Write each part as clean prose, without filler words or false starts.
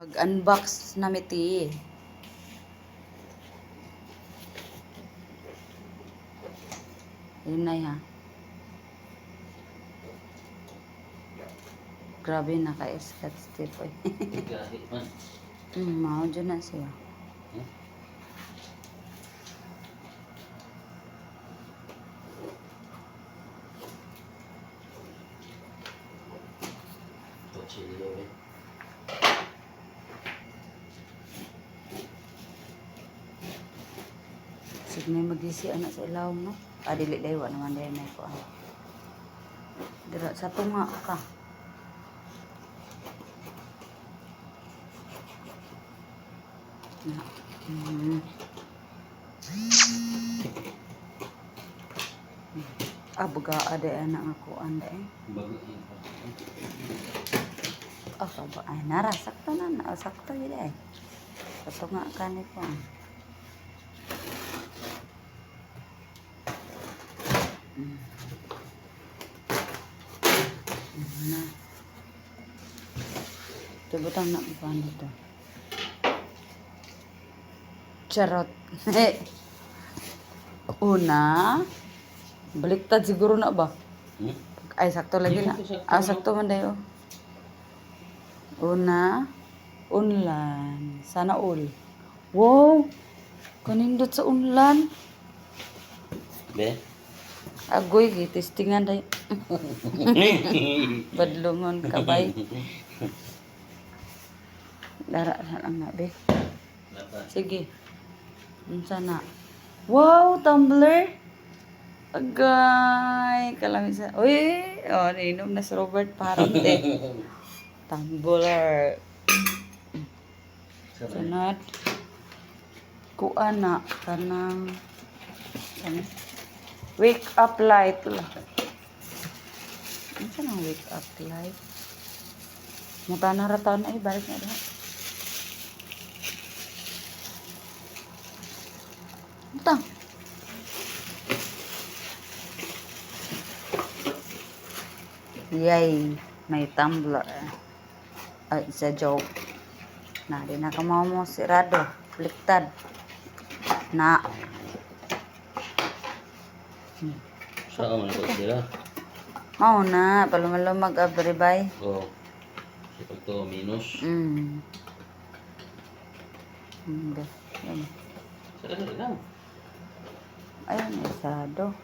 Mag-unbox na miti. Yun na ha. Grabe naka-escat step eh. Mao dyan na siya. Sige may magisi anak sa ilaw no. Dili daywa naman dahil may ko. Dira sa tunga ka. Baga ada anak aku anda ba ay narasakto na sakto gid ay. Sa tunga kanit ko. Na. Tebutang nak bukan itu. Charot. Una. Baliktad siguro na ba? Ay, sakto lagi na. Sakto man dayo. Una. Unlan. Sana all. Wow! Kanindot sa unlan. Be? Agoy, testingan dayo. Badlungon kabay. Dara lang na, be. Sige. Sana. Wow, tumbler. Agay, kalamisa. Uy, nainom na si Robert parang tumbler. Sunod. Kuan na kanang wake up light lah. Ano sa nang wake up light? Mata na rataon ay balik na daw. Utang. Yay, may tumbler. Ay, sa joke. Na, di na kamamo sirado. Baliktad. Na. Saan man ako sila? Mau na, palumag abribay. Oo. Sipag to minus. Yan. Saan lang? Ayun, isado.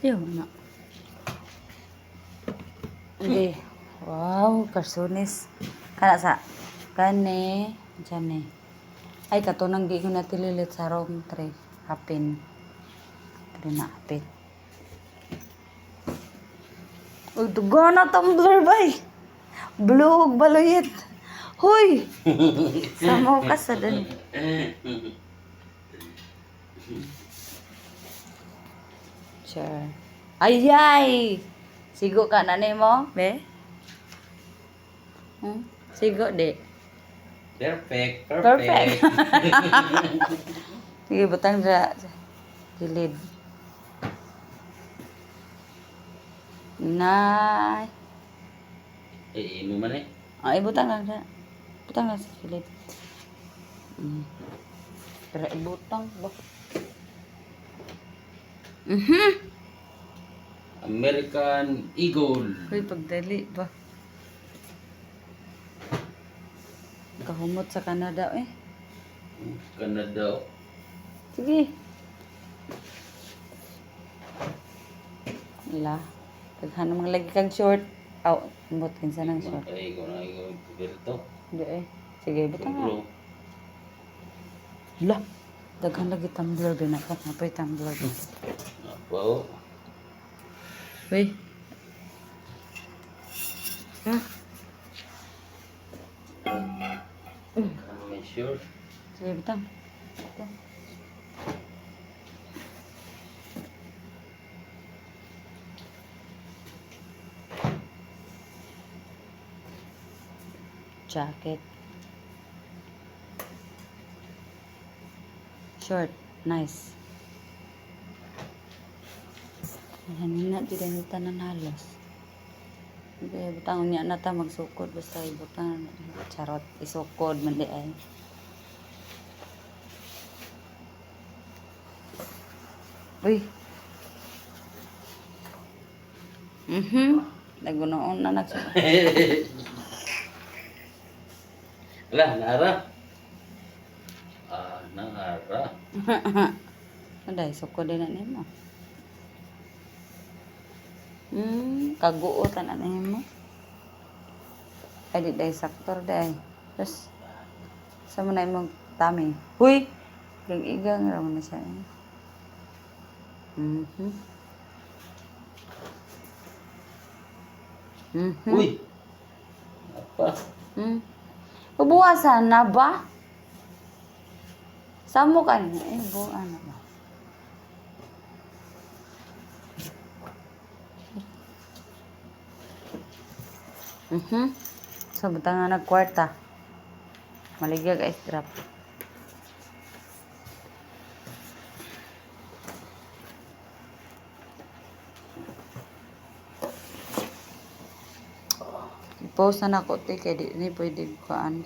Yun na. Hindi. Wow, karsunis. Kana sa kane, dyan eh. Ay, katunang di ko natililit sa room 3. Hapin. 3 na hapit. Uy, dugo na tumbler bay. Blue, baluyit. Hoy! Samaw ka sa dun. Sure. Ayay! Sigo ka na ni mo, be? Sigo, di. Perfect. Sige, butang sa gilid. Nay. Imo man eh. Ay, butang lang sa. Butang lang sa gilid. Pero ibutang ba? American Eagle. Uy, pagdali ba? Kahumot sa Canada eh. Canada. Sige. Wala. Taghan mga lagi kang short. Aw, umot kinsa ng short. Ay, ko na ikaw berto. Hindi eh. Sige, butang nga. Wala. Daghan lagi tumbler ba na ka? Napay tumbler ba? Wow. Uy. Ano may sure? Sige, butang. Jacket. Short. Nice. Ayan na, di tanan halos. Okay, butang niya na ta magsukod basta ibutang charot isukod man di ay. Uy. Nagunoon na nagsukod. Wala, naara. Ah, naara. Aday, sukod din na nimo. Kaguotan na nimo. Ay, di day saktor day. Tapos, sa mo na imong tummy. Huy! Igang raman na siya. Uy! Apa? Ubuwasan na ba? Samo ka niya. Buwan na ba? So, butang nga nagkwarta. Maligag ice drop. I-post na ako, kaya di pwede ko ano,